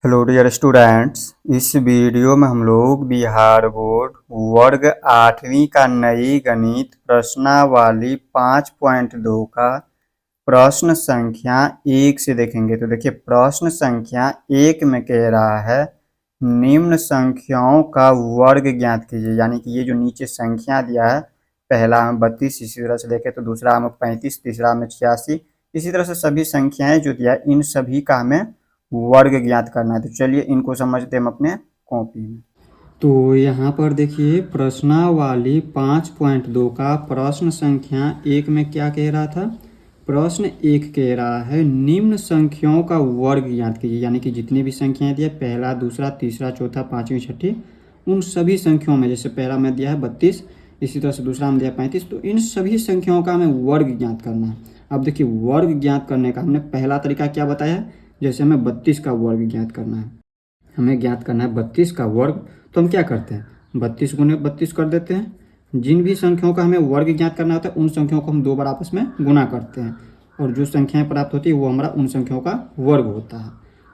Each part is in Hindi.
Hello dear students. इस वीडियो में हम लोग बिहार बोर्ड वर्ग 8वीं का नई गणित प्रश्नावली 5.2 का प्रश्न संख्या 1 से देखेंगे। तो देखिए प्रश्न संख्या 1 में कह रहा है निम्न संख्याओं का वर्ग ज्ञात कीजिए। यानी कि ये जो नीचे संख्या दिया है, पहला में 32, इसी तरह से देखें तो दूसरा में 35, तीसरा में 86, इसी तरह से सभी संख्याएं जो दिया है इन सभी का हमें वर्ग ज्ञात करना है। तो चलिए इनको समझते हैं हम अपने कॉपी में। तो यहाँ पर देखिए प्रश्नावली 5.2 का प्रश्न संख्या 1 में क्या कह रहा था। प्रश्न 1 कह रहा है निम्न संख्याओं का वर्ग ज्ञात कीजिए। यानी कि जितनी भी संख्याएं दिया, पहला, दूसरा, तीसरा, चौथा, पांचवी, छठी, उन सभी संख्याओं में, जैसे पहला में दिया है 32, इसी तरह से दूसरा में दिया 35, तो इन सभी संख्याओं का हमें वर्ग ज्ञात करना है। अब देखिए वर्ग ज्ञात करने का हमने पहला तरीका क्या बताया है, जैसे हमें 32 का वर्ग ज्ञात करना है। हमें ज्ञात करना है 32 का वर्ग, तो हम क्या करते हैं 32 गुने 32 कर देते हैं। जिन भी संख्याओं का हमें वर्ग ज्ञात करना होता है उन संख्याओं को हम दो बार आपस में गुना करते हैं, और जो संख्याएं प्राप्त होती है वो हमारा उन संख्याओं का वर्ग होता है।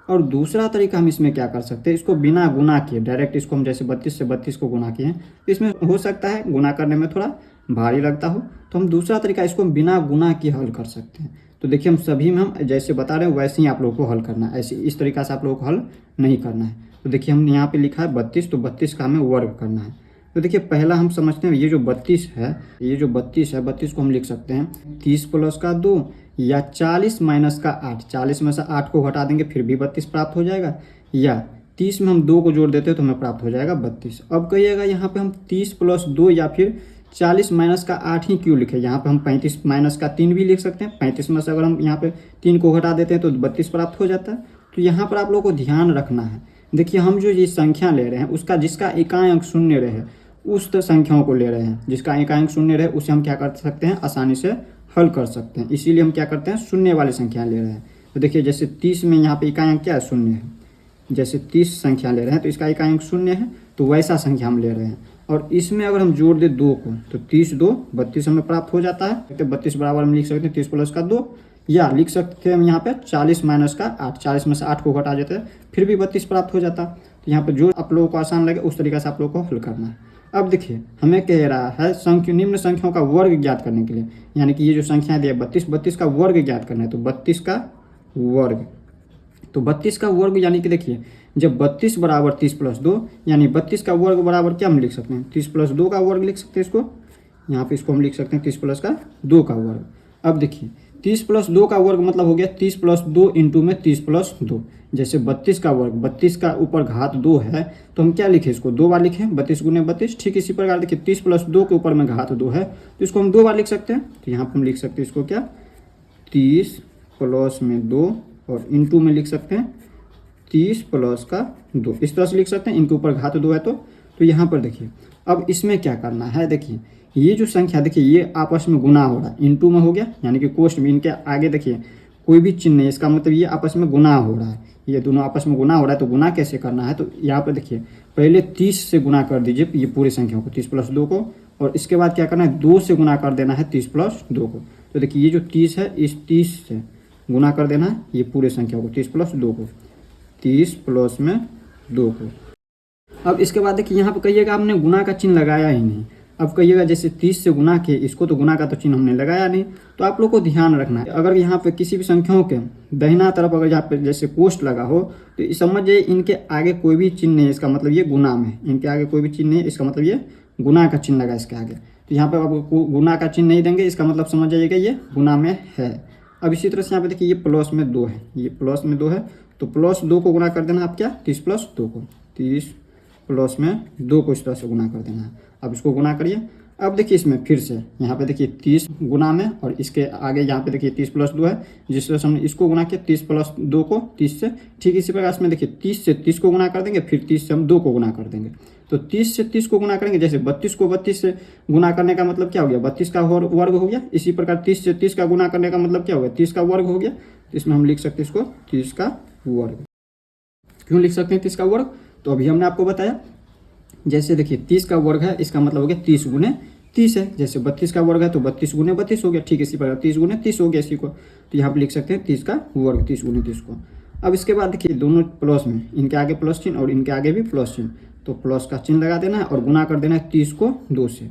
और दूसरा तरीका हम इसमें क्या कर सकते हैं, इसको बिना गुना किए डायरेक्ट इसको हम जैसे 32 से 32 को गुना किए हैं, इसमें हो सकता है गुना करने में थोड़ा भारी लगता हो, तो हम दूसरा तरीका इसको बिना गुना किए हल कर सकते हैं। तो देखिए हम सभी में हम जैसे बता रहे हैं वैसे ही आप लोगों को हल करना है, ऐसे इस तरीका से आप लोगों को हल नहीं करना है। तो देखिए हम यहाँ पे लिखा है 32, तो 32 का हमें वर्ग करना है। तो देखिए पहला हम समझते हैं ये जो 32 है, ये जो 32 है, 32 को हम लिख सकते हैं 30 प्लस का 2 या 40 माइनस का 8। 40 में से 8 को घटा देंगे फिर भी 32 प्राप्त हो जाएगा, या 30 में हम 2 को जोड़ देते हैं तो हमें प्राप्त हो जाएगा 32। अब कहिएगा यहाँ पे हम 30 प्लस 2 या फिर 40 माइनस का 8 ही क्यों लिखे। यहाँ पे हम 35 माइनस का 3 भी लिख सकते हैं। 35 में से अगर हम यहाँ पे 3 को घटा देते हैं तो 32 प्राप्त हो जाता है। तो यहाँ पर आप लोगों को ध्यान रखना है, देखिए हम जो ये संख्या ले रहे हैं उसका जिसका एकांक अंक शून्य रहे उस संख्याओं को ले रहे हैं। जिसका एकांक अंक शून्य रहे उसे हम क्या कर सकते हैं, आसानी से हल कर सकते हैं। इसीलिए हम क्या करते हैं, शून्य वाली संख्या ले रहे हैं। तो देखिए जैसे 30 में यहाँ पे एकांक अंक क्या है, शून्य है। जैसे 30 संख्या ले रहे हैं तो इसका एकांक अंक शून्य है, तो वैसा संख्या हम ले रहे हैं। और इसमें अगर हम जोड़ दें 2 को तो 30 2 32 हमें प्राप्त हो जाता है। तो 32 बराबर हम लिख सकते हैं 30 प्लस का 2, या लिख सकते हैं हम यहाँ पे 40 माइनस का 8। 40 में से 8 को घटा देते हैं फिर भी 32 प्राप्त हो जाता। तो यहाँ पे जो आप लोगों को आसान लगे उस तरीके से आप लोगों को हल करना है। अब देखिए हमें कह रहा है निम्न संख्याओं का वर्ग ज्ञात करने के लिए, यानी कि ये जो संख्या दी है 32 का वर्ग ज्ञात करना है। तो 32 का वर्ग, तो 32 का वर्ग यानी कि देखिए जब 32 बराबर 30 प्लस 2, यानी 32 का वर्ग बराबर क्या हम लिख सकते हैं, 30 प्लस 2 का वर्ग लिख सकते हैं। इसको यहाँ पे इसको हम लिख सकते हैं 30 प्लस का 2 का वर्ग। अब देखिए 30 प्लस 2 का वर्ग मतलब हो गया 30 प्लस 2 इंटू में 30 प्लस 2। जैसे 32 का वर्ग, 32 का ऊपर घात 2 है तो हम क्या लिखें, इसको 2 बार लिखें, 32 गुने 32। ठीक इसी प्रकार देखिए 30 प्लस 2 के ऊपर में घात 2 है तो इसको हम 2 बार लिख सकते हैं। तो यहाँ पर हम लिख सकते हैं इसको क्या, 30 प्लस में 2 और इंटू में लिख सकते हैं 30 प्लस का 2। इस तरह से लिख सकते हैं, इनके ऊपर घात 2 है तो यहाँ पर देखिए अब इसमें क्या करना है, देखिए ये जो संख्या देखिए ये आपस में गुना हो रहा है, इंटू में हो गया, यानी कि कोष्ठ में इनके आगे देखिए कोई भी चिन्ह नहीं, इसका मतलब ये आपस में गुना हो रहा है। ये दोनों आपस में गुना हो रहा है, तो गुना कैसे करना है, तो यहाँ पर देखिए पहले 30 से गुना कर दीजिए ये पूरी संख्या को, 30 प्लस 2 को, और इसके बाद क्या करना है 2 से गुना कर देना है 30 प्लस 2 को। तो देखिए ये जो 30 है इस 30 से गुना कर देना है ये पूरे संख्या को, 30 प्लस 2 को, 30 प्लस में 2 को। अब इसके बाद देखिए यहाँ पर कहिएगा हमने गुना का चिन्ह लगाया ही नहीं। अब कहिएगा जैसे 30 से गुना किए इसको, तो गुना का तो चिन्ह हमने लगाया नहीं। तो आप लोग को ध्यान रखना है, अगर यहाँ पे किसी भी संख्याओं के दाहिना तरफ अगर यहाँ पे जैसे कोष्ठ लगा हो तो समझ जाइए इनके आगे कोई भी चिन्ह नहीं है, इसका मतलब ये गुना में है। इनके आगे कोई भी चिन्ह नहीं है, इसका मतलब ये गुना का चिन्ह लगा इसके आगे। तो यहाँ पर अब गुना का चिन्ह नहीं देंगे, इसका मतलब समझ जाइएगा ये गुना में है। अब इसी तरह से यहाँ पे देखिए ये प्लस में 2 है, ये प्लस में 2 है, तो प्लस 2 को गुना कर देना आप क्या, 30 प्लस 2 को, 30 प्लस में 2 को इस तरह से गुना कर देना है। अब इसको गुना करिए। अब देखिए इसमें फिर से यहाँ पे देखिए 30 गुना में, और इसके आगे यहाँ पे देखिए 30 प्लस 2 है, जिस तरह से हमने इसको गुना किया 30 प्लस 2 को 30 से, ठीक इसी प्रकार इसमें देखिए 30 से 30 को गुना कर देंगे, फिर 30 से हम 2 को गुना कर देंगे। तो 30 से 30 को गुना करेंगे, जैसे 32 को 32 से गुना करने का मतलब क्या हो गया, 32 का वर्ग हो गया। इसी प्रकार 30 से 30 का गुना करने का मतलब क्या हो गया, 30 का वर्ग हो गया। तो इसमें हम लिख सकते हैं इसको 30 का वर्ग। क्यों लिख सकते हैं 30 का वर्ग, तो अभी हमने आपको बताया। जैसे देखिए 30 का वर्ग है, इसका मतलब हो गया 30 गुने 30 है। जैसे 32 का वर्ग है तो 32 गुने 32 हो गया, ठीक इसी प्रकार 30 गुने 30 हो गया इसी को। तो यहाँ पर लिख सकते हैं 30 का वर्ग, 30 गुने 30 को। अब इसके बाद देखिए दोनों प्लस में, इनके आगे प्लस चिन्ह और इनके आगे भी प्लस चिन्ह, तो प्लस का चिन्ह लगा देना है और गुना कर देना है 30 को 2 से,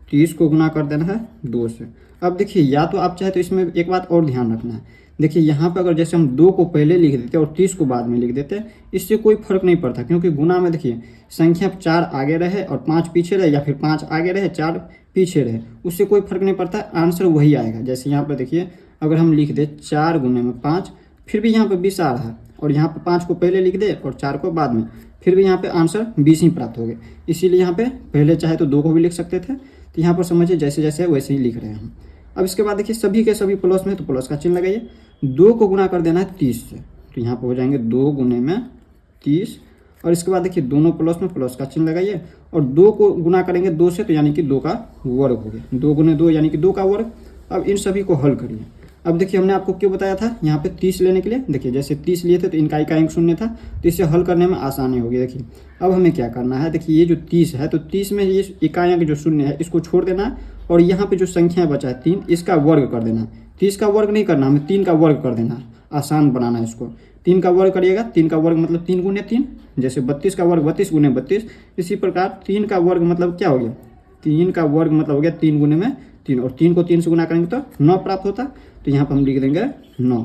30 को गुना कर देना है 2 से। अब देखिए या तो आप चाहे तो इसमें एक बात और ध्यान रखना है, देखिए यहाँ पर अगर जैसे हम 2 को पहले लिख देते और 30 को बाद में लिख देते, इससे कोई फर्क नहीं पड़ता, क्योंकि गुना में देखिए संख्या 4 आगे रहे और 5 पीछे रहे, या फिर 5 आगे रहे 4 पीछे रहे, उससे कोई फर्क नहीं पड़ता, आंसर वही आएगा। जैसे यहाँ पर देखिए अगर हम लिख दे 4 गुने में 5, फिर भी यहाँ पर 20 आ रहा है, और यहाँ पर 5 को पहले लिख दे और 4 को बाद में, फिर भी यहाँ पे आंसर 20 ही प्राप्त हो गए। इसीलिए यहाँ पे पहले चाहे तो 2 को भी लिख सकते थे, तो यहाँ पर समझिए जैसे जैसे है वैसे ही लिख रहे हैं हम। अब इसके बाद देखिए सभी के सभी प्लस में, तो प्लस का चिन्ह लगाइए, 2 को गुना कर देना है 30 से, तो यहाँ पर हो जाएंगे 2 गुने में 30, और इसके बाद देखिए दोनों प्लस में प्लस का चिन्ह लगाइए, और 2 को गुना करेंगे 2 से, तो यानी कि 2 का वर्ग हो गया, 2 गुने 2 यानी कि 2 का वर्ग। अब इन सभी को हल करिए। अब देखिए हमने आपको क्यों बताया था यहाँ पे 30 लेने के लिए, देखिए जैसे 30 लिए थे तो इनका इकाई अंक 0 था, तो इसे हल करने में आसानी होगी। देखिए अब हमें क्या करना है, देखिए ये जो 30 है, तो 30 में ये इकाई अंक जो 0 है इसको छोड़ देना है, और यहाँ पे जो संख्या बचा है 3, इसका वर्ग कर देना है। 30 का वर्ग नहीं करना, हमें 3 का वर्ग कर देना है, आसान बनाना है इसको। 3 का वर्ग करिएगा, 3 का वर्ग मतलब 3 गुने 3, जैसे 32 का वर्ग 32 गुने 32, इसी प्रकार 3 का वर्ग मतलब क्या हो गया, 3 का वर्ग मतलब हो गया 3 गुने में 3, और 3 को 3 से गुना करेंगे तो 9 प्राप्त होता, तो यहाँ पर हम लिख देंगे 9।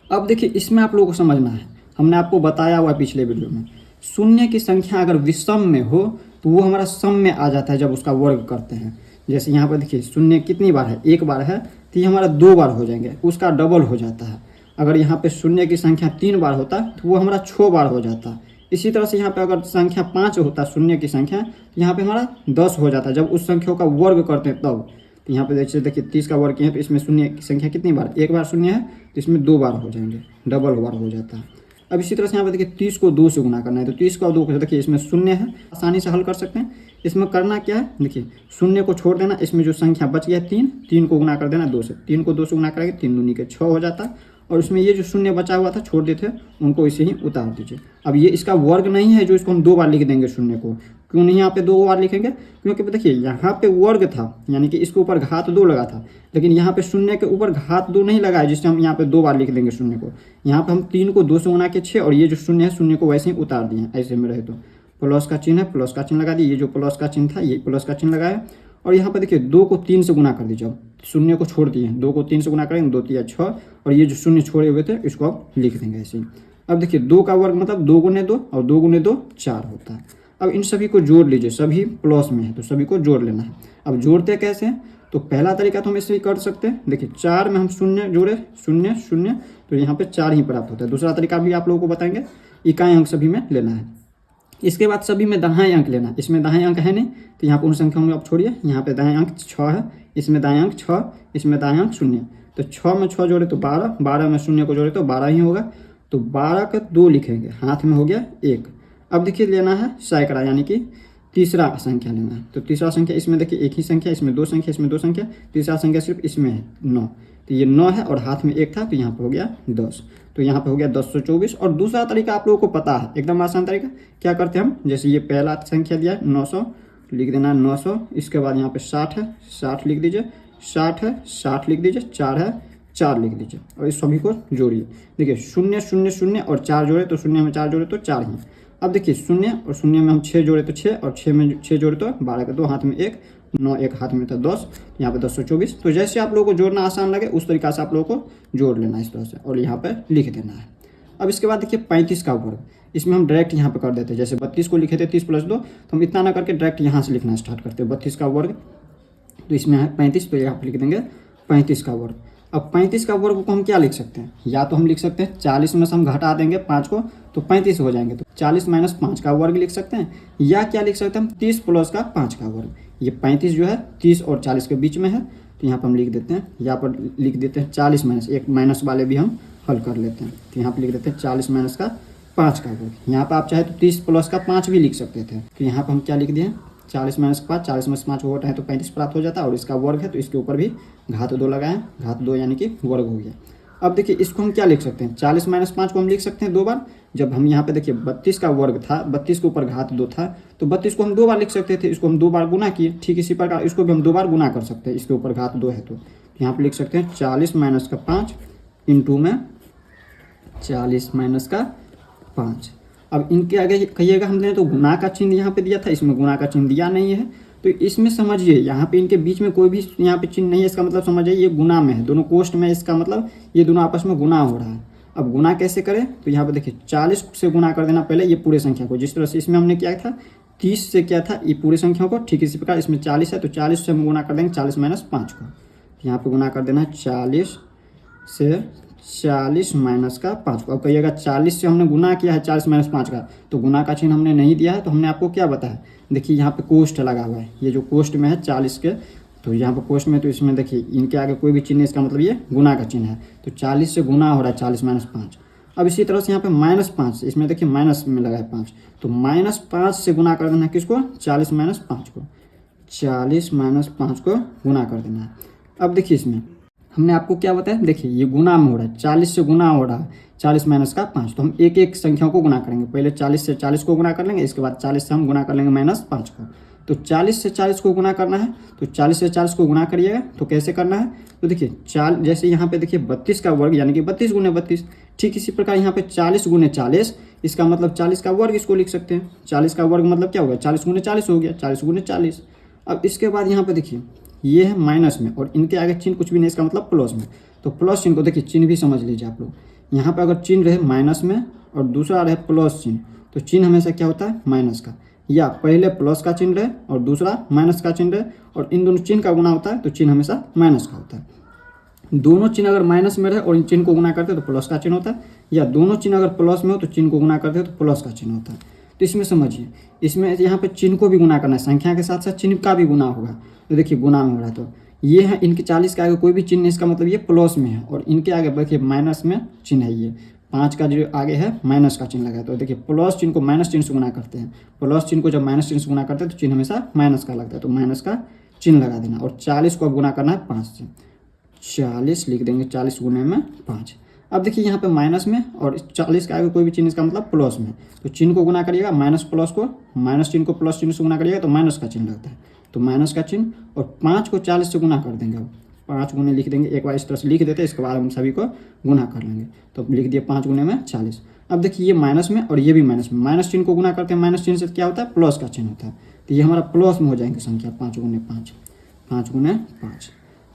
अब देखिए इसमें आप लोगों को समझना है, हमने आपको बताया हुआ पिछले वीडियो में, शून्य की संख्या अगर विषम में हो तो वो हमारा सम में आ जाता है जब उसका वर्ग करते हैं। जैसे यहाँ पर देखिए शून्य कितनी बार है, 1 बार है, तो ये हमारा 2 बार हो जाएंगे, उसका डबल हो जाता है। अगर यहाँ पे शून्य की संख्या 3 बार होता तो वो हमारा 6 बार हो जाता। इसी तरह से यहाँ पे अगर संख्या 5 होता शून्य की संख्या, तो यहाँ पे हमारा 10 हो जाता जब उस संख्या का वर्ग करते हैं तब। तो यहाँ पे देखिए 30 का वर्ग किया है, तो इसमें शून्य की संख्या कितनी बार, 1 बार शून्य है, तो इसमें 2 बार हो जाएंगे, डबल बार हो जाता है। अब इसी तरह से यहाँ पे देखिए 30 को 2 से गुना करना है, तो 30 का 2 देखिए इसमें शून्य है, आसानी से हल कर सकते हैं। इसमें करना क्या है, देखिए शून्य को छोड़ देना, इसमें जो संख्या बच गया 3 को गुना कर देना 2 से, 3 को 2 से गुना करेंगे 3 दूनी के 6 हो जाता है, और इसमें ये जो शून्य बचा हुआ था छोड़ देते उनको इसे ही उतार दीजिए। अब ये इसका वर्ग नहीं है जो इसको हम 2 बार लिख देंगे शून्य को, क्यों नहीं यहाँ पे 2 बार लिखेंगे, क्योंकि देखिए यहाँ पे वर्ग था, यानी कि इसके ऊपर घात 2 लगा था, लेकिन यहाँ पे शून्य के ऊपर घात 2 नहीं लगा है, जिससे हम यहाँ पे 2 बार लिख देंगे शून्य को। यहाँ पे हम 3 को 2 से गुना के 6, और ये जो शून्य है शून्य को वैसे ही उतार दिए, ऐसे में रहे तो प्लस का चिन्ह है, प्लस का चिन्ह लगा दिए, ये जो प्लस का चिन्ह था ये प्लस का चिन्ह लगाया, और यहाँ पर देखिए 2 को 3 से गुना कर दीजिए। अब शून्य को छोड़ दिए, 2 को 3 से गुना करेंगे, 2 3 6, और ये जो शून्य छोड़े हुए थे इसको अब लिख देंगे ऐसे ही। अब देखिए 2 का वर्ग मतलब 2 गुने 2, और 2 गुने 2 4 होता है। अब इन सभी को जोड़ लीजिए, सभी प्लस में है तो सभी को जोड़ लेना है। अब जोड़ते कैसे हैं, तो पहला तरीका तो हम इससे ही कर सकते हैं, देखिए 4 में हम शून्य जोड़े, शून्य शून्य, तो यहाँ पे 4 ही प्राप्त होता है। दूसरा तरीका भी आप लोगों को बताएंगे, इकाई अंक सभी में लेना है। इसके बाद सभी में दाहिने अंक लेना, इसमें दाहिने अंक है नहीं, तो यहाँ पर उन संख्याओं में आप छोड़िए, यहाँ पे दाहिने अंक 6 है, इसमें दाहिने अंक 6, इसमें दाहिने अंक 0, तो 6 में 6 जोड़े तो 12, 12 में शून्य को जोड़े तो 12 ही होगा, तो 12 का 2 लिखेंगे, हाथ में हो गया 1। अब देखिए लेना है सैकड़ा, यानी कि तीसरा संख्या लेना है, तो तीसरा संख्या इसमें देखिए एक ही संख्या, इसमें 2 संख्या, इसमें 2 संख्या, तीसरा संख्या सिर्फ इसमें है 9, तो ये 9 है और हाथ में 1 था, तो यहाँ पे हो गया 10, तो यहाँ पे हो गया 1024। और दूसरा तरीका आप लोगों को पता है, एकदम आसान तरीका, क्या करते हैं हम, जैसे ये पहला संख्या दिया है 900, लिख देना 900, इसके बाद यहाँ पे 60 है, 60 लिख दीजिए, 60 है, 60 लिख दीजिए, 4 है, 4 लिख दीजिए, और इस सभी को जोड़िए। देखिए 0 0 0 और 4 जोड़े तो 0 में 4 जोड़े तो 4 ही। अब देखिए 0 और 0 में हम 6 जोड़े तो 6, और 6 में 6 जोड़े तो 12 के 2, हाथ में 1, 9 1 हाथ में था 10, यहाँ पे 1024। तो जैसे आप लोगों को जोड़ना आसान लगे उस तरीका से आप लोगों को जोड़ लेना इस तरह से, और यहाँ पे लिख देना है। अब इसके बाद देखिए 35 का वर्ग, इसमें हम डायरेक्ट यहाँ पे कर देते हैं, जैसे 32 को लिखे थे 30 + 2, तो हम इतना ना करके डायरेक्ट यहाँ से लिखना स्टार्ट करते हैं 32 का वर्ग, तो इसमें है 35, तो यहाँ पर लिख देंगे 35 का वर्ग। अब 35 का वर्ग को हम क्या लिख सकते हैं, या तो हम लिख सकते हैं 40 में से हम घटा देंगे 5 को तो 35 हो जाएंगे, तो 40 - 5 का वर्ग लिख सकते हैं, या क्या लिख सकते हैं हम 30 + का 5 का वर्ग। ये 35 जो है 30 और 40 के बीच में है, तो यहाँ पर हम लिख देते हैं, यहाँ पर लिख देते हैं 40 - 1, माइनस वाले भी हम हल कर लेते हैं, तो यहाँ पर लिख देते हैं 40 - का 5 का वर्ग। यहाँ पर आप चाहे तो 30 + का 5 भी लिख सकते थे, तो यहाँ पर हम क्या लिख दिए 40 - 5, 40 में से 5 को घटाएं तो 35 प्राप्त हो जाता है, और इसका वर्ग है तो इसके ऊपर भी घात 2 लगाएं, घात 2 यानी कि वर्ग हो गया। अब देखिए इसको हम क्या लिख सकते हैं, 40 - 5 को हम लिख सकते हैं 2 बार। जब हम यहाँ पे देखिए 32 का वर्ग था, 32 के ऊपर घात 2 था, तो 32 को हम 2 बार लिख सकते थे, इसको हम 2 बार गुना किए, ठीक इसी प्रकार इसको भी हम 2 बार गुना कर सकते हैं, इसके ऊपर घात 2 है तो यहाँ पे लिख सकते हैं 40 - का 5 इंटू में 40 माइनस का 5। अब इनके आगे कहिएगा हमने तो गुना का चिन्ह यहाँ पे दिया था, इसमें गुना का चिन्ह दिया नहीं है, तो इसमें समझिए यहाँ पे इनके बीच में कोई भी यहाँ पे चिन्ह नहीं है, इसका मतलब समझिए ये गुना में है, दोनों कोष्ठ में, इसका मतलब ये दोनों आपस में गुना हो रहा है। अब गुना कैसे करें, तो यहाँ पे देखिए 40 से गुना कर देना पहले ये पूरे संख्या को, जिस तरह से इसमें हमने किया था 30 से किया था ये पूरे संख्याओं को, ठीक इसी प्रकार इसमें 40 है तो 40 से हम गुना कर देंगे 40 माइनस 5 को, यहाँ पे गुना कर देना है 40 से 40 माइनस का 5 को। अब कहिएगा 40 से हमने गुना किया है 40 माइनस 5 का, तो गुना का चिन्ह हमने नहीं दिया है, तो हमने आपको क्या बताया, देखिए यहाँ पे कोष्ठ लगा हुआ है, ये जो कोष्ठ में है 40 के, तो यहाँ पे कोष्ठ में, तो इसमें देखिए इनके आगे कोई भी चिन्ह, इसका मतलब ये गुना का चिन्ह है, तो 40 से गुना हो रहा है 40 माइनस 5। अब इसी तरह से यहाँ पे -5, इसमें देखिए माइनस में लगा है 5, तो -5 से गुना कर देना है किसको, 40 माइनस 5 को, 40 माइनस 5 को गुना कर देना है। अब देखिए इसमें हमने आपको क्या बताया, देखिए ये गुना में हो रहा है, 40 से गुना हो रहा है 40 माइनस का 5, तो हम एक एक संख्याओं को गुना करेंगे, पहले 40 से 40 को गुना कर लेंगे, इसके बाद 40 से हम गुना कर लेंगे -5 को। तो 40 से 40 को गुना करना है, तो 40 से 40 को गुना करिएगा, तो कैसे करना है, तो देखिए जैसे यहाँ पे देखिए 32 का वर्ग यानी कि 32 गुने 32, ठीक इसी प्रकार यहाँ पे 40 गुने 40, इसका मतलब 40 का वर्ग इसको लिख सकते हैं, 40 का वर्ग मतलब क्या होगा, 40 गुने 40 हो गया, 40 गुने 40। अब इसके बाद यहाँ पे देखिए ये है माइनस में और इनके आगे चिन्ह कुछ भी नहीं, इसका मतलब प्लस में, तो प्लस चिन्ह को देखिए चिन्ह भी समझ लीजिए आप लोग, यहाँ पे अगर चिन्ह रहे माइनस में और दूसरा रहे प्लस चिन्ह, तो चिन्ह हमेशा क्या होता है, माइनस का, या पहले प्लस का चिन्ह रहे और दूसरा माइनस का चिन्ह रहे, और इन दोनों चिन्ह का गुना होता है तो चिन्ह हमेशा माइनस का होता है। दोनों चिन्ह अगर माइनस में रहे और इन चिन्ह को गुना करते हैं तो प्लस का चिन्ह होता है, या दोनों चिन्ह अगर प्लस में हो तो चिन्ह को गुना करते हैं तो प्लस का चिन्ह होता है। तो इसमें समझिए, इसमें यहाँ पे चिन्ह को भी गुना करना है, संख्या के साथ साथ चिन्ह का भी गुना होगा, तो देखिए गुना में हो रहा है, तो ये है इनके 40 के आगे कोई भी चिन्ह नहीं, इसका मतलब ये प्लस में है, और इनके आगे देखिए माइनस में चिन्ह है, ये 5 का जो आगे है माइनस का चिन्ह लगा है, तो देखिए प्लस चिन्ह को माइनस चिन्ह से गुना करते हैं, प्लस चिन्ह को जब माइनस चिन्ह से गुना करते हैं तो चिन्ह हमेशा माइनस का लगता है, तो माइनस का चिन्ह लगा देना, और 40 को अब गुना करना है 5 से, 40 लिख देंगे, 40 गुने में 5। अब देखिए यहाँ पे माइनस में और 40 के आगे कोई भी चिन्ह, इसका मतलब प्लस में, तो चिन्ह को गुना करिएगा, माइनस प्लस को, माइनस चिन्ह को प्लस चिन्ह से गुना करिएगा तो माइनस का चिन्ह लगता है, तो माइनस का चिन्ह, और 5 को 40 से गुना कर देंगे, अब 5 गुने लिख देंगे, एक बार इस तरह से लिख देते हैं, इसके बाद हम सभी को गुना कर लेंगे, तो लिख दिए 5 गुने में 40। अब देखिए ये माइनस में और ये भी माइनस में, माइनस चिन्ह को गुना करते हैं, माइनस चिन्ह से क्या होता है, प्लस का चिन्ह होता है, तो ये हमारा प्लस में हो जाएंगे संख्या, 5 गुने 5, 5 गुने 5।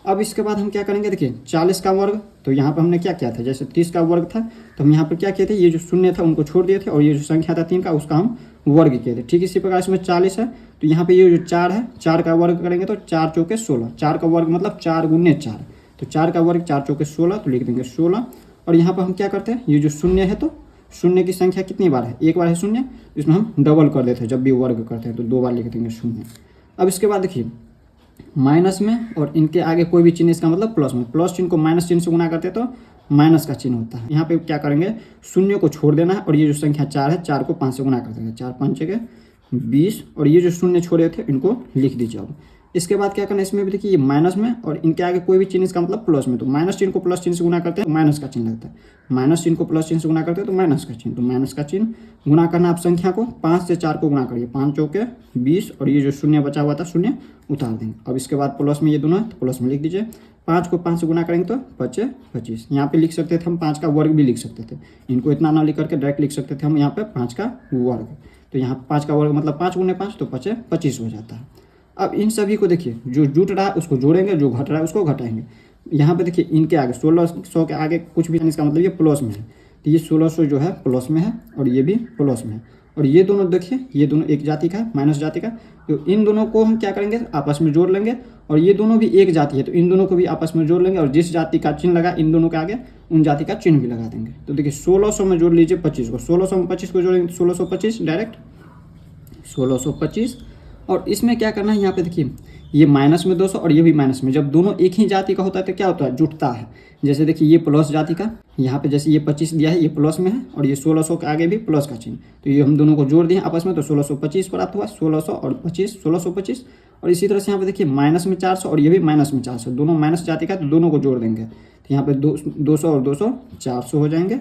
अब इसके बाद हम क्या करेंगे, देखिए 40 का वर्ग, तो यहाँ पर हमने क्या किया था, जैसे 30 का वर्ग था तो हम यहाँ पर क्या किए थे, ये जो शून्य था उनको छोड़ दिए थे, और ये जो संख्या था 3 का उसका हम वर्ग किए थे, ठीक इसी प्रकार इसमें 40 है, तो यहाँ पे ये जो 4 है, 4 का वर्ग करेंगे तो 4 चौके 16, 4 का वर्ग मतलब 4 गुने 4, तो 4 का वर्ग 4 चौके 16, तो लिख देंगे 16। और यहाँ पर हम क्या करते हैं, ये जो शून्य है तो शून्य की संख्या कितनी बार है, एक बार है शून्य, इसमें हम डबल कर देते हैं, जब भी वर्ग करते हैं तो 2 बार लिख देंगे शून्य। अब इसके बाद देखिए माइनस में और इनके आगे कोई भी चिन्ह, इसका मतलब प्लस में, प्लस चिन्ह को माइनस चिन्ह से गुना करते हैं तो माइनस का चिन्ह होता है। यहाँ पे क्या करेंगे, शून्य को छोड़ देना है, और ये जो संख्या 4 है 4 को 5 से गुना कर देंगे, 4 5 के 20, और ये जो शून्य छोड़े थे इनको लिख दीजिए। अब इसके बाद क्या करना है, इसमें भी देखिए ये माइनस में और इनके आगे कोई भी चिन्ह, इसका मतलब प्लस में, तो माइनस चिन्ह को प्लस चिन्ह से गुना करते हैं तो माइनस का चिन्ह लगता है, माइनस चिन्ह को प्लस चिन्ह से गुना करते हैं तो माइनस का चिन्ह, तो माइनस का चिन्ह गुना करना, आप संख्या को 5 से 4 को गुना करिए, 5 चौके 20, और ये जो शून्य बचा हुआ था शून्य उतार देंगे। अब इसके बाद प्लस में ये दोनों है तो प्लस में लिख दीजिए, 5 को 5 से गुना करेंगे तो 5 25, यहाँ पे लिख सकते थे हम 5 का वर्ग भी लिख सकते थे, इनको इतना ना लिख करके डायरेक्ट लिख सकते थे हम यहाँ पे 5 का वर्ग, तो यहाँ 5 का वर्ग मतलब 5 गुने 5 तो 5 25 हो जाता है। अब इन सभी को देखिए, जो जुट रहा है उसको जोड़ेंगे, जो घट रहा है उसको घटाएंगे। यहाँ पे देखिए इनके आगे 1600 के आगे कुछ भी, इसका मतलब ये प्लस में है, तो ये 1600 जो है प्लस में है और ये भी प्लस में है, और ये दोनों देखिए ये दोनों एक जाति का है, माइनस जाति का, तो इन दोनों को हम क्या करेंगे, आपस में जोड़ लेंगे, और ये दोनों भी एक जाति है तो इन दोनों को भी आपस में जोड़ लेंगे, और जिस जाति का चिन्ह लगा इन दोनों के आगे उन जाति का चिन्ह भी लगा देंगे। तो देखिए 1600 में जोड़ लीजिए 25 को, 1600 में 25 को जोड़ेंगे तो 1625 डायरेक्ट 1625। और इसमें क्या करना है, यहाँ पे देखिए ये माइनस में 200 और ये भी माइनस में, जब दोनों एक ही जाति का होता है तो क्या होता है, जुटता है। जैसे देखिए ये प्लस जाति का, यहाँ पे जैसे ये 25 दिया है ये प्लस में है, और ये 1600 के आगे भी प्लस का चिन्ह, तो ये हम दोनों को जोड़ दिए आपस में तो 1625 प्राप्त हुआ, 1600 और 25 1625। और इसी तरह से यहाँ पे देखिए माइनस में 400 और ये भी माइनस में 400, दोनों माइनस जाति का, तो दोनों को जोड़ देंगे तो यहाँ पे 200 और 200 400 हो जाएंगे।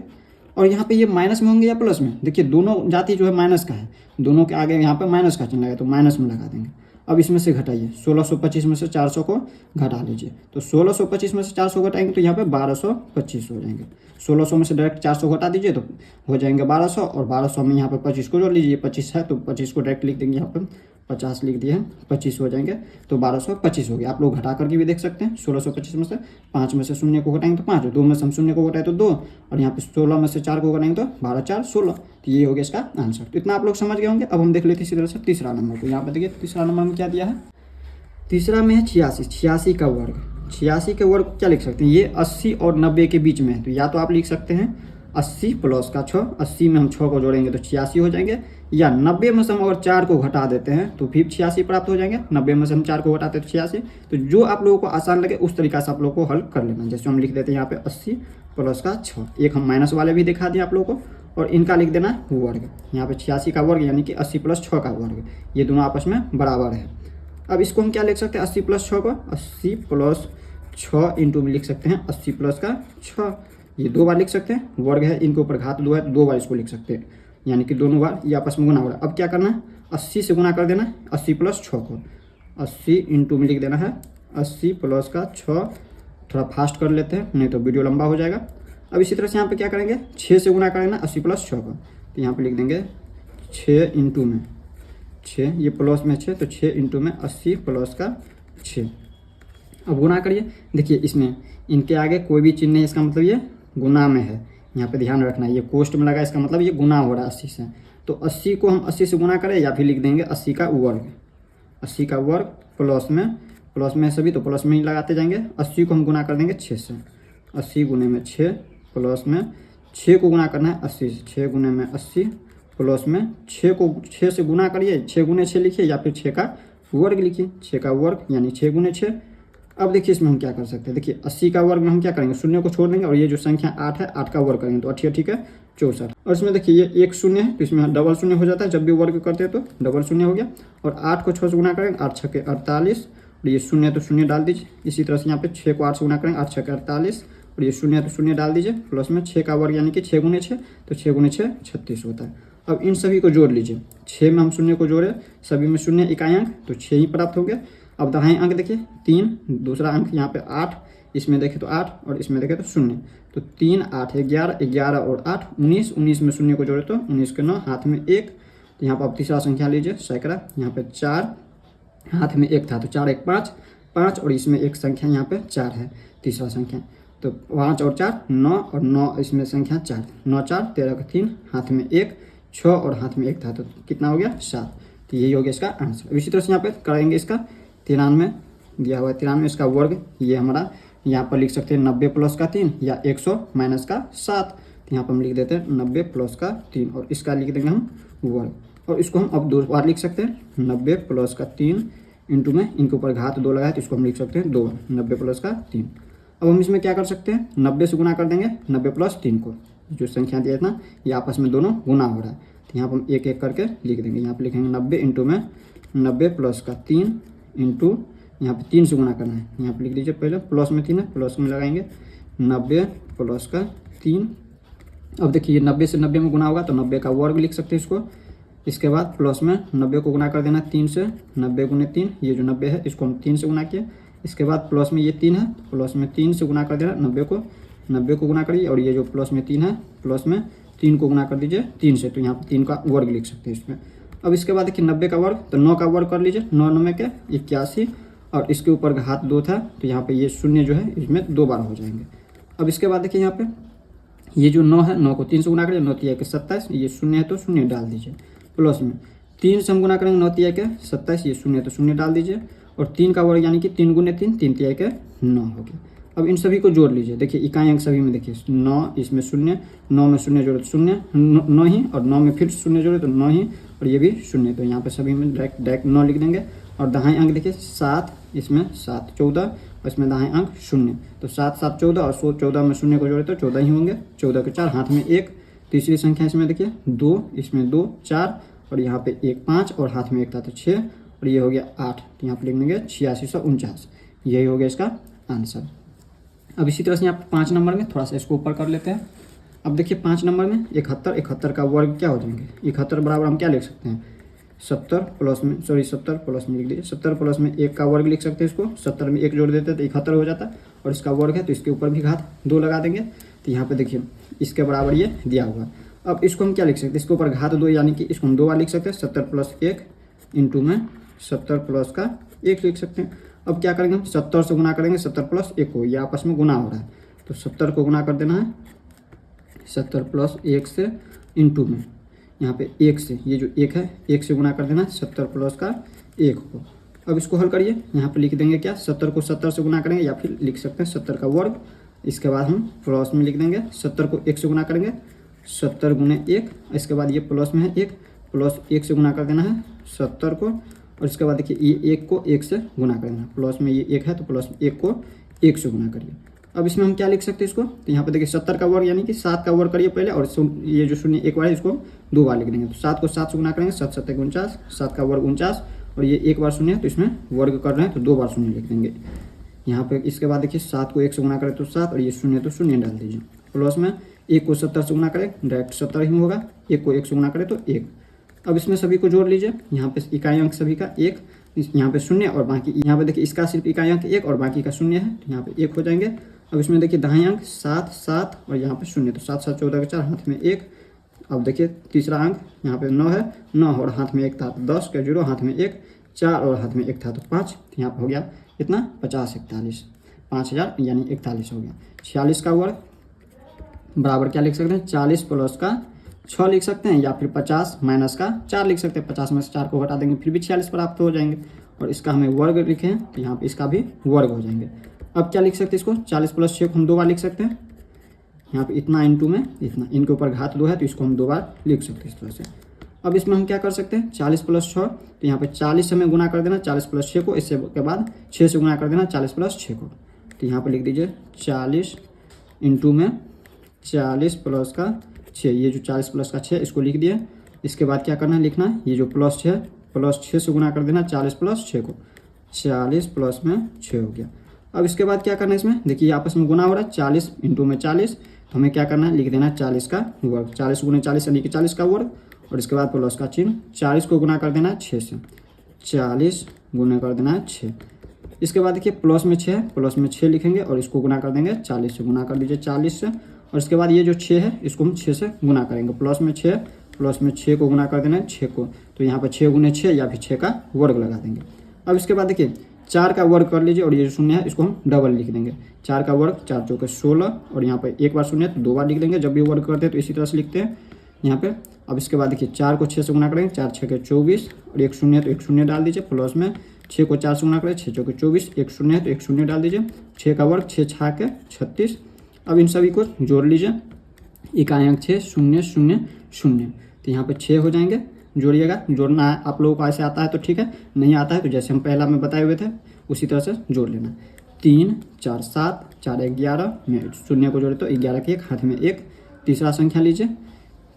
और यहाँ पे ये माइनस में होंगे या प्लस में, देखिए दोनों जाति जो है माइनस का है, दोनों के आगे यहाँ पे माइनस का चिन्ह लगा तो माइनस में लगा देंगे। अब इसमें से घटाइए, 1625 में से 400 को घटा लीजिए, तो 1625 में से 400 घटाएंगे तो यहाँ पे 1225 हो जाएंगे। 1600 में से डायरेक्ट 400 घटा दीजिए तो हो जाएंगे 1200, और 1200 में यहाँ पे 25 को जोड़ लीजिए, 25 है तो 25 को डायरेक्ट लिख देंगे, यहाँ पे 50 लिख दिए हैं, 25 हो जाएंगे, तो 1225 हो गया। आप लोग घटा करके भी देख सकते हैं, 1625 में से 5 में से शून्य को घटाएंगे तो 5, 2 में से हम शून्य को घटाए तो 2, और यहाँ पे 16 में से 4 को घटाएंगे तो 12 4 16, तो ये हो गया इसका आंसर। तो इतना आप लोग समझ गए होंगे। अब हम देख लेते हैं इसी तरह से तीसरा नंबर को। यहाँ पे देखिए तीसरा नंबर में क्या दिया है, तीसरा में है 86, 86 का वर्ग। 86 के वर्ग क्या लिख सकते हैं, ये 80 और 90 के बीच में है, तो या तो आप लिख सकते हैं 80 प्लस का 6, 80 में हम 6 को जोड़ेंगे तो 86 हो जाएंगे, या 90 में से हम अगर 4 को घटा देते हैं तो फिर 86 प्राप्त हो जाएंगे। 90 में से हम 4 को घटाते हैं तो 86। तो जो आप लोगों को आसान लगे उस तरीका से आप लोगों को हल कर लेना। जैसे हम लिख देते हैं यहाँ पे 80 प्लस का 6, एक हम माइनस वाले भी दिखा दिए आप लोगों को, और इनका लिख देना वर्ग। यहाँ पे 86 का वर्ग यानी कि 80 प्लस 6 का वर्ग, ये दोनों आपस में बराबर है। अब इसको हम क्या लिख सकते हैं, 80 प्लस 6 को 80 प्लस 6 इंटू में लिख सकते हैं 80 प्लस का 6, ये 2 बार लिख सकते हैं, वर्ग है इनके ऊपर घात 2 है, 2 बार इसको लिख सकते हैं, यानी कि दोनों बार ये आपस में गुना हो रहा है। अब क्या करना है, 80 से गुना कर देना है 80 प्लस 6 को, 80 इंटू में लिख देना है 80 प्लस का 6, थोड़ा फास्ट कर लेते हैं नहीं तो वीडियो लंबा हो जाएगा। अब इसी तरह से यहाँ पे क्या करेंगे, 6 से गुना करेंगे 80 प्लस 6 को, तो यहाँ पे लिख देंगे 6 इंटू में 6, ये प्लस में 6 तो 6 इंटू में 80 प्लस का 6। अब गुना करिए, देखिए इसमें इनके आगे कोई भी चिन्ह नहीं, इसका मतलब ये गुना में है, यहाँ पे ध्यान रखना है, ये कोष्ट में लगा इसका मतलब ये गुना हो रहा है 80 से। तो 80 को हम 80 से गुना करें या फिर लिख देंगे 80 का वर्ग, 80 का वर्ग प्लस में सभी तो प्लस में ही लगाते जाएंगे। 80 को हम गुना कर देंगे 6 से, 80 गुने में 6 प्लस में 6 को गुना करना है 80 से, 6 गुने में 80 प्लस में 6 को 6 से गुना करिए, 6 गुने 6 लिखिए या फिर 6 का वर्ग लिखिए, 6 का वर्ग यानी 6 गुने 6। अब देखिए इसमें हम क्या कर सकते हैं, देखिए 80 का वर्ग में हम क्या करेंगे, शून्य को छोड़ देंगे और ये जो संख्या 8 है 8 का वर्ग करेंगे तो 8 ठीक है 64। और इसमें देखिए ये एक शून्य है तो इसमें डबल शून्य हो जाता है, जब भी वर्ग करते हैं तो डबल शून्य हो गया। और 8 को 6 से गुना करेंगे 8 6 के 48, और ये शून्य तो शून्य डाल दीजिए। इसी तरह से यहाँ पे 6 को 8 से गुना करेंगे 8 6 के 48, और ये शून्य तो शून्य डाल दीजिए। प्लस में 6 का वर्ग यानी कि 6 गुने 6 तो 6 गुने 6 36 होता है। अब इन सभी को जोड़ लीजिए, 6 में हम शून्य को जोड़े, सभी में शून्य इकाई अंक तो 6 ही प्राप्त हो गया। अब दहाई अंक देखिए 3, दूसरा अंक यहाँ पे 8, इसमें देखें तो 8 और इसमें देखें तो 0, तो 3 8 11, 11 और 8 19, 19 में शून्य को जोड़े तो 19 के 9, हाथ में 1, तो यहाँ पर अब तीसरा संख्या लीजिए सैकड़ा, यहाँ पे 4, हाथ में 1 था तो 4 1 5, 5 और इसमें एक संख्या यहाँ पे 4 है तीसरा संख्या, तो 5 और 4 9, और 9 इसमें संख्या 4, 9 4 13 का 3, हाथ में 1, 6 और हाथ में 1 था तो कितना हो गया 7, तो यही हो गया इसका आंसर। इसी तरह से यहाँ पे करेंगे इसका 93 दिया हुआ है, 93 इसका वर्ग, ये हमारा यहाँ पर लिख सकते हैं 90 प्लस का 3 या 100 माइनस का 7, तो यहाँ पर हम लिख देते हैं 90 प्लस का 3 और इसका लिख देंगे हम वर्ग। और इसको हम अब 2 बार लिख सकते हैं, 90 प्लस का 3 इंटू में इनके ऊपर घात 2 लगाए तो इसको हम लिख सकते हैं 2, 90 प्लस का 3। अब हम इसमें क्या कर सकते हैं, 90 से गुना कर देंगे 90 प्लस 3 को, जो संख्या दिया था ये आपस में दोनों गुना हो रहा है, तो यहाँ पर हम एक एक करके लिख देंगे। यहाँ पर लिखेंगे 90 इंटू में 90 प्लस का 3 इंटू, यहाँ पे 3 से गुना करना है, यहाँ पे लिख दीजिए पहले प्लस में 3 है, प्लस में लगाएंगे 90 प्लस का 3। अब देखिए 90 से 90 में गुना होगा तो 90 का वर्ग लिख सकते हैं इसको। इसके बाद प्लस में 90 को गुना कर देना 3 से, 90 गुने 3, ये जो 90 है इसको हम 3 से गुना किए। इसके बाद प्लस में ये 3 है, प्लस में 3 से गुना कर देना 90 को गुना करिए, और ये जो प्लस में 3 है प्लस में 3 को गुना कर दीजिए 3 से, तो यहाँ पर 3 का वर्ग लिख सकते हैं इसमें। अब इसके बाद देखिए 90 का वर्ग तो 9 का वर्ग कर लीजिए, 9 9 के 81, और इसके ऊपर घात 2 था तो यहाँ पे ये शून्य जो है इसमें 2 बार हो जाएंगे। अब इसके बाद देखिए यहाँ पे ये जो 9 है, 9 को 3 से गुना करिए, 9 3 के 27, ये शून्य है तो शून्य डाल दीजिए। प्लस में 3 से हम गुना करेंगे 9 3 के 27, ये शून्य है तो शून्य डाल दीजिए। और 3 का वर्ग यानी कि 3 गुने 3, 3 3 के 9 हो गया। अब इन सभी को जोड़ लीजिए, देखिए इकाई अंक सभी में देखिए 9, इसमें शून्य, 9 में शून्य जोड़े तो शून्य 9 ही, और 9 में फिर शून्य जोड़े तो 9 ही, और ये भी शून्य, तो यहाँ पे सभी में डायरेक्ट 9 लिख देंगे। और दहाई अंक देखिए 7, इसमें 7 14, और इसमें दहाई अंक 0, तो 7 7 14, और 14 में शून्य को जोड़े तो 14 ही होंगे, 14 के 4, हाथ में 1। तीसरी संख्या इसमें देखिए 2, इसमें 2 4, और यहाँ पे 1 5, और हाथ में 1 था तो 6, और ये हो गया 8, तो यहाँ पर लिख देंगे 8649, यही हो गया इसका आंसर। अब इसी तरह से यहाँ 5 नंबर में थोड़ा सा इसको ऊपर कर लेते हैं। अब देखिए 5 नंबर में 71, 71 का वर्ग क्या हो जाएंगे, 71 बराबर हम क्या लिख सकते हैं, 70 प्लस में 70 प्लस में लिख दीजिए, 70 प्लस में 1 का वर्ग लिख सकते हैं इसको, 70 में 1 जोड़ देते हैं तो 71 हो जाता है, और इसका वर्ग है तो इसके ऊपर भी घात 2 लगा देंगे। तो यहाँ पे देखिए इसके बराबर ये दिया हुआ। अब इसको हम क्या लिख सकते हैं, इसके ऊपर घात 2 यानी कि इसको हम 2 बार लिख सकते हैं, 70 प्लस 1 इंटू में 70 प्लस का 1 लिख सकते हैं। अब क्या करेंगे हम 70 से गुना करेंगे 70 प्लस 1 को, ये आपस में गुना हो रहा है तो 70 को गुना कर देना है 70 प्लस 1 से इंटू में यहाँ पे 1 से, ये जो 1 है 1 से गुना कर देना है 70 प्लस का 1 को। अब इसको हल करिए, यहाँ पे लिख देंगे क्या 70 को 70 से गुना करेंगे या फिर लिख सकते हैं 70 का वर्ग। इसके बाद हम प्लस में लिख देंगे 70 को 1 से गुना करेंगे 70 गुने 1, इसके बाद ये प्लस में है 1 प्लस 1 से गुना कर देना है 70 को, और इसके बाद देखिए ये 1 को 1 से गुना कर देना, प्लस में ये 1 है तो प्लस 1 को 1 से गुना करिए। अब इसमें हम क्या लिख सकते हैं इसको, तो यहाँ पे देखिए 70 का वर्ग यानी कि 7 का वर्ग करिए पहले, और ये जो शून्य 1 बार है इसको 2 बार लिख देंगे। तो 7 को 7 से गुना करेंगे 7 7 49, 7 का वर्ग 49, और ये 1 बार शून्य है तो इसमें वर्ग कर रहे हैं तो 2 बार शून्य लिख देंगे यहाँ पे। इसके बाद देखिए 7 को 1 से गुना करें तो 7, और ये शून्य तो शून्य डाल दीजिए, प्लस में 1 को 70 से गुना करें डायरेक्ट 70 ही होगा, 1 को 1 से गुना करें तो 1। अब इसमें सभी को जोड़ लीजिए, यहाँ पे इकाई अंक सभी का 1, यहाँ पे शून्य और बाकी, यहाँ पे देखिए इसका सिर्फ इकाई अंक 1 और बाकी का शून्य है तो यहाँ पे 1 हो जाएंगे। अब इसमें देखिए दाहिने अंक 7 7 और यहाँ पे शून्य, तो 7 7 14 के 4 हाथ में 1। अब देखिए तीसरा अंक यहाँ पे 9 है, 9 और हाथ में 1 था तो 10 के 0 हाथ में 1, 4 और हाथ में 1 था तो 5, तो यहाँ पे हो गया इतना 50 41, 5000 यानी 41 हो गया। 46 का वर्ग बराबर क्या लिख सकते हैं 40 प्लस का 6 लिख सकते हैं, या फिर 50 माइनस का 4 लिख सकते हैं, 50 में से 4 को घटा देंगे फिर भी 46 प्राप्त हो जाएंगे, और इसका हमें वर्ग लिखे हैं तो यहाँ पे इसका भी वर्ग हो जाएंगे। अब क्या लिख सकते हैं इसको 40 प्लस 6 को हम 2 बार लिख सकते हैं, यहाँ पे इतना इंटू में इतना, इनके ऊपर घात 2 है तो इसको हम 2 बार लिख सकते हैं इस तरह से। अब इसमें हम क्या कर सकते हैं 40 प्लस 6, तो यहाँ पे 40 से हमें गुना कर देना 40 प्लस 6 को, इससे के बाद 6 से गुना कर देना 40 प्लस 6 को, तो यहाँ पे लिख दीजिए 40 इंटू में 40 प्लस का 6, ये जो 40 प्लस का 6 इसको लिख दिए। इसके बाद क्या करना है लिखना है ये जो प्लस 6 से गुना कर देना 40 प्लस 6 को, 40 प्लस में 6 हो गया। अब इसके बाद क्या करना है इसमें देखिए आपस में गुना हो रहा है 40 इंटू में 40, तो हमें क्या करना है लिख देना 40 का वर्ग, 40 गुने 40 यानी कि 40 का वर्ग, और इसके बाद प्लस का चिन्ह, 40 को गुना कर देना है 6 से, 40 गुना कर देना है 6। इसके बाद देखिए प्लस में 6 है, प्लस में 6 लिखेंगे और इसको गुना कर देंगे 40 से, गुना कर दीजिए 40 से, और इसके बाद ये जो 6 है इसको हम 6 से गुना करेंगे, प्लस में 6 प्लस में 6 को गुना कर देना है 6 को, तो यहाँ पर 6 गुने 6 या फिर 6 का वर्ग लगा देंगे। अब इसके बाद देखिए 4 का वर्ग कर लीजिए, और ये जो शून्य है इसको हम डबल लिख देंगे, 4 का वर्ग 4 चौके 16, और यहाँ पर एक बार शून्य तो 2 बार लिख देंगे, जब भी वर्ग करते हैं तो इसी तरह से लिखते हैं यहाँ पे। अब इसके बाद देखिए 4 को 6 से गुना करेंगे, 4 6 के 24, और एक शून्य तो एक शून्य डाल दीजिए, प्लस में 6 को 4 से गुना करें 6 चौके 24, एक शून्य है तो एक शून्य डाल दीजिए, 6 का वर्ग 6 6 के 36। अब इन सभी को जोड़ लीजिए, इकाई अंक 6 0 0 0, तो यहाँ पे 6 हो जाएंगे, जोड़िएगा। जोड़ना है आप लोगों को ऐसे आता है तो ठीक है, नहीं आता है तो जैसे हम पहला में बताए हुए थे उसी तरह से जोड़ लेना। 3 4 7 4 11 में शून्य को जोड़े तो 11 के 1 हाथ में 1, तीसरा संख्या लीजिए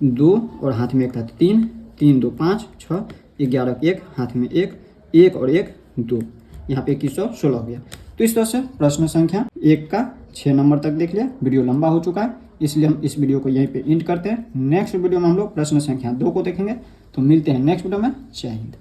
2 और हाथ में 1 था 3, 3 2 5 6, 11 के 1 हाथ में 1, 1 और 1 2, यहाँ पे 2116 हो गया। तो इस तरह से प्रश्न संख्या 1 का 6 नंबर तक देख लिया। वीडियो लंबा हो चुका है इसलिए हम इस वीडियो को यहीं पे एंड करते हैं। नेक्स्ट वीडियो में हम लोग प्रश्न संख्या 2 को देखेंगे। तो मिलते हैं नेक्स्ट वीडियो में। जय हिंद।